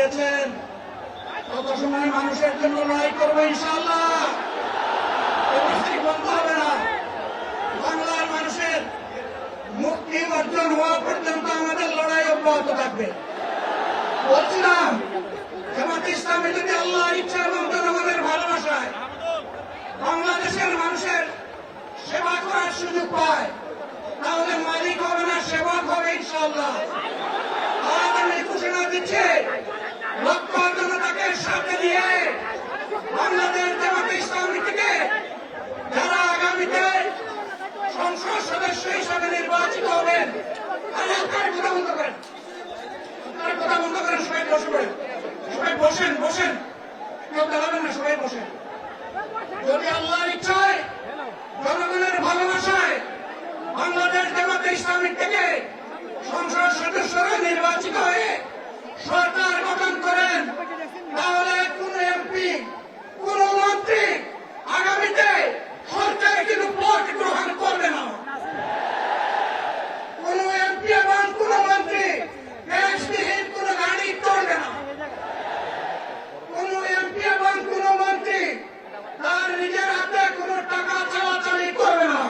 করেছেন তত সময় মানুষের জন্য লড়াই করবো ইনশাআল্লাহ। বন্ধ হবে না। বাংলার মানুষের মুক্তি অর্জন হওয়া পর্যন্ত আমাদের লড়াই অব্যাহত থাকবে। বলছিলাম জামাত ইসলামী যদি আল্লাহর ইচ্ছা এবং জনগণের ভালোবাসায় বাংলাদেশের মানুষের সেবা করার সুযোগ পায় তাহলে মালিক হবে না, সেবক হবে ইনশাআল্লাহ। আজ আমি ঘোষণা দিচ্ছি লক্ষ জনতাকে সাথে নিয়ে বাংলাদেশ জামাত ইসলামী থেকে যারা আগামীতে সংসদ সদস্য হিসাবে নির্বাচিত হবেন, কথা বন্ধ করেন, কথা বন্ধ করেন, সবাই বসে পড়েন, সবাই বসেন, বসেন, কেউ দাঁড়াবেন না, সবাই বসেন। যদি আল্লাহর ইচ্ছায় জনগণের ভালোবাসায় বাংলাদেশ জামাত ইসলামী থেকে সংসদ সদস্যরা নির্বাচিত হয়ে সরকার গঠন করেন তাহলে কোন এমপি কোন মন্ত্রী আগামীতে সরকার কিন্তু ভোট গ্রহণ করবে না। কোন এমপি এবং কোন মন্ত্রী গ্যাসবিহীন কোন গাড়ি চলবে না। কোন এমপি এবং কোন মন্ত্রী তার নিজের হাতে কোন টাকা চালাচালি করবে না।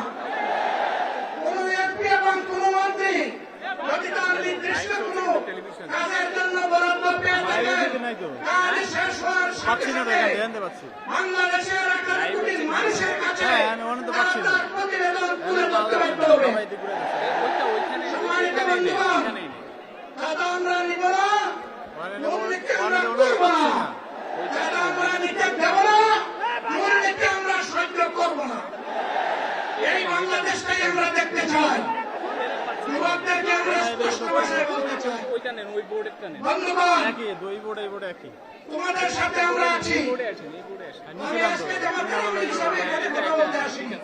কোন এমপি এবং কোন মন্ত্রী যদি তার নির্দিষ্ট কোন কাজের জন্য বরাদ্দ পেয়ে থাকেন কাজ শেষ হওয়ার সাথে সাথে বাংলাদেশের 11 কোটি মানুষের কাছে তার প্রতিবেদন তুলে ধরতে বাধ্য হবে। সম্মানিত বন্ধুগণ, দাদা আমরা নিব না, দুর্নীতি আমরা করব না, দাদা আমরা নিতে দেব না, দুর্নীতি আমরা সহ্য করব না। এই বাংলাদেশটাই আমরা দেখতে চাই। যুবকদেরকে আমরা স্পষ্ট ভাষায় বলতে চাই, বন্ধুগণ তোমাদের সাথে আমরা আছি। আমি আজকে জামাতের আমির হিসাবে এখানে কথা বলতে আসিনি।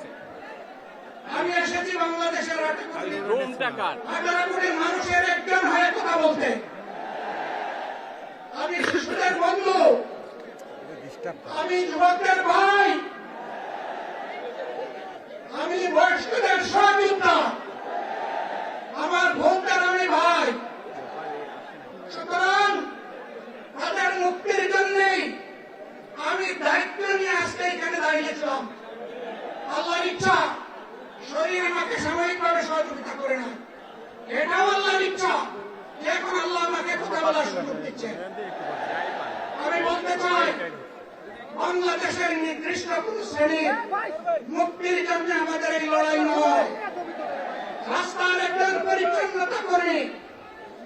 আমি এসেছি বাংলাদেশের 18 কোটি মানুষের একজন হয়ে কথা বলতে। আমি শিশুদের বন্ধু, আমি যুবকদের ভাই, আমি বয়স্কদের সহযোদ্ধা, আমার বোনদের আমি ভাই। সুতরাং তাদের মুক্তির জন্যই আমি দায়িত্ব নিয়ে আজকে এখানে দাঁড়িয়েছিলাম। আল্লাহর ইচ্ছা শরীর আমাকে সাময়িকভাবে সহযোগিতা করে না, এটাও আল্লাহর ইচ্ছা এখন আল্লাহ আমাকে কথা বলার সুযোগ দিচ্ছে। আমি বলতে চাই বাংলাদেশের নির্দিষ্ট কোন শ্রেণীর মুক্তির জন্য আমাদের এই লড়াই নয়। রাস্তার একজন পরিচ্ছন্নতা কর্মী,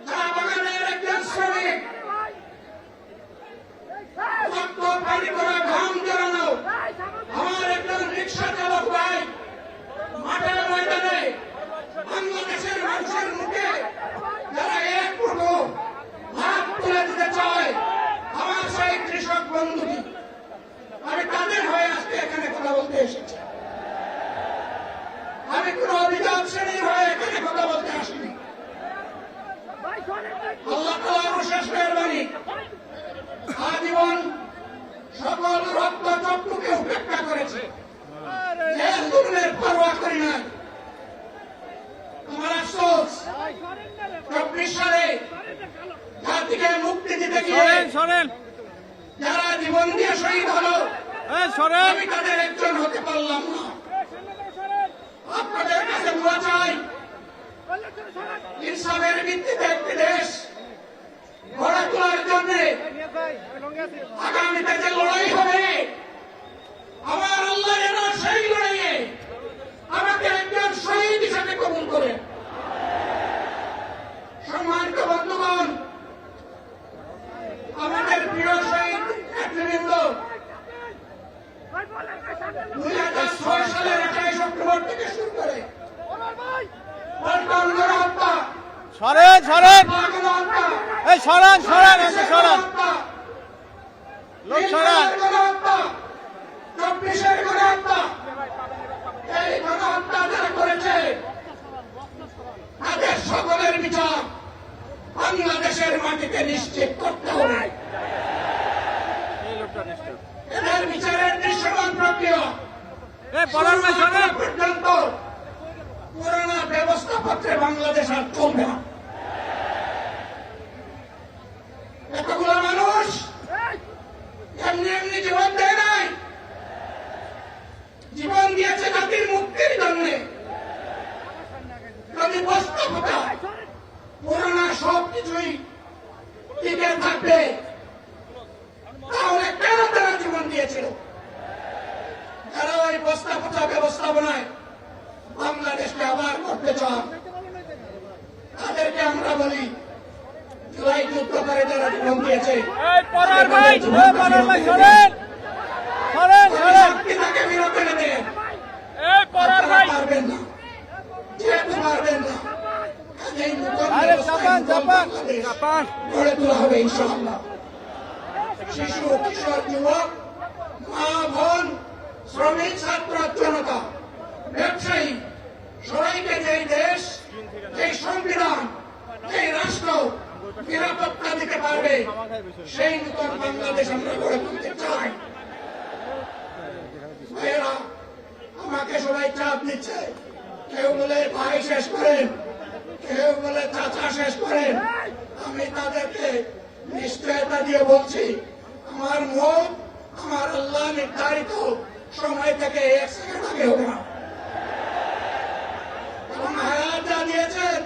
চা বাগানের একজন শ্রমিক, রক্ত পানি করা ঘাম জড়ানো আমার একজন রিক্সা চালক ভাই মাঠে ময়দানে বাংলাদেশের মানুষের মুখে যারা এক মুঠো ভাত তুলে দিতে চায় আমার সেই কৃষক বন্ধুটি, আমি তাদের হয়ে আজকে এখানে কথা বলতে এসেছি। আমি কোন অভিযোগ শ্রেণীর হয়ে এখানে কথা বলতে আসিনি। আল্লাহ তাআলার শেষ মেহেরবানি, আজীবন সকল রক্ত চক্ষুকে উপেক্ষা করেছে, জুলুমের পরোয়া করি না। আমার আফসোস 24 সালে জাতিকে মুক্তি দিতে গিয়ে যারা জীবন দিয়ে শহীদ হলো আমি তাদের একজন হতে পারলাম না। আপনাদের কাছে দোয়া চাই, ইনসাফের ভিত্তিতে একটি দেশ গড়ে তোলার জন্য আগামীতে যে লড়াই হবে আমার আল্লাহ যেন সেই লড়াইয়ে আমাকে একজন শহীদ হিসাবে কবুল করে। সম্মানিত বন্ধুগণ, আমাদের প্রিয় শহীদ নেতৃবৃন্দ 2006 সালের 28 অক্টোবর থেকে শুরু করে পল্টন গণহত্যা, সরেন সরেন এই সরেন সরেন সরেন লোক সরেন, 24-এর গণহত্যা, এই গণহত্যা যারা করেছে তাদের সকলের বিচার বাংলাদেশের মাটিতে নিশ্চিত করতে হবে। এদের বিচারের দৃশ্যমান প্রক্রিয়া পর্যন্ত পুরানা ব্যবস্থাপত্রে বাংলাদেশ আর চলবে না। এতগুলো মানুষ টিকে থাকবে, তাহলে কেন তারা জীবন দিয়েছিল? যারা ওই ব্যবস্থাপনায় বাংলাদেশকে আবার করতে চান, তাদেরকে আমরা বলি জুলাই যুদ্ধ করে যারা জীবন দিয়েছে তাকে বিরত রেখে পারবেন না, যেহেতু পারবেন না, কাজেই নতুন বাংলাদেশ গড়ে তোলা হবে ইনশাআল্লাহ। শিশু, কিশোর, যুবক, মা, বোন, শ্রমিক, ছাত্র, জনতা, ব্যবসায়ী, সবাইকে যেই দেশ, যেই সংবিধান, যেই রাষ্ট্র নিরাপত্তা দিতে পারবে, সেই নতুন বাংলাদেশ আমরা গড়ে তুলতে চাই। ভাইয়েরা, আমাকে সবাই চাপ দিচ্ছে, কেউ বলে ভাই শেষ করেন, কেউ বলে চাচা শেষ করেন। আমি তাদেরকে নিশ্চয়তা দিয়ে বলছি, আমার মুখ আমার আল্লাহ নির্ধারিত সময় থেকে 1 সেকেন্ড আগে হবে না, এবং হায়াত যা দিয়েছেন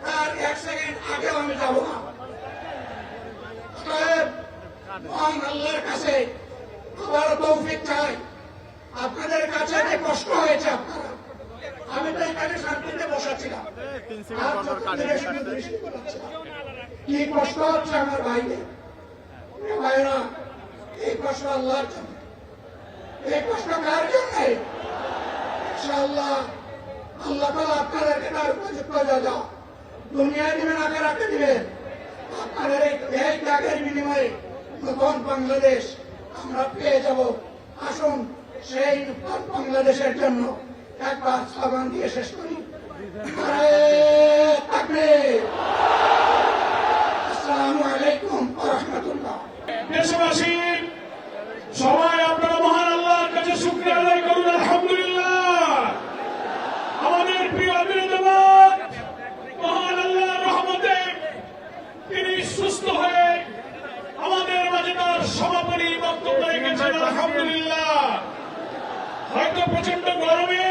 তার 1 সেকেন্ড আগেও আমি যাব না। মহান আল্লাহর কাছে আবার তৌফিক চাই। আপনাদের কাছে যে কষ্ট হয়েছে, আপনারা, আমি তো এখানে শান্তিতে বসাছিলাম, কি কষ্ট হচ্ছে আমার ভাইদের, ভাইরা, এই কষ্ট আল্লাহর জন্য। এই কষ্ট কার জন্য? ইনশাআল্লাহ আল্লাহ তাআলা আপনাদেরকে তার উপযুক্ত জাযা দুনিয়ায় দিবেন, আখিরাতে দিবেন। আপনাদের এই ত্যাগের বিনিময়ে নতুন বাংলাদেশ আমরা পেয়ে যাব। আসুন সেই নতুন বাংলাদেশের জন্য একবার স্লোগান দিয়ে শেষ করি। নারায়ে তাকবীর। আসসালামু আলাইকুম ওয়া রাহমাতুল্লাহ। দেশবাসী সবাই আপনারা মহান আল্লাহর কাছে শুকরিয়া আদায় করুন। আলহামদুলিল্লাহ, আমাদের প্রিয় বীরজওয়ান মহান আল্লাহর রহমতে তিনি সুস্থ হয়ে আমাদের মাঝে তার সমাপনী বক্তব্য রেখেছেন। আলহামদুলিল্লাহ, হয়তো প্রচন্ড গরমে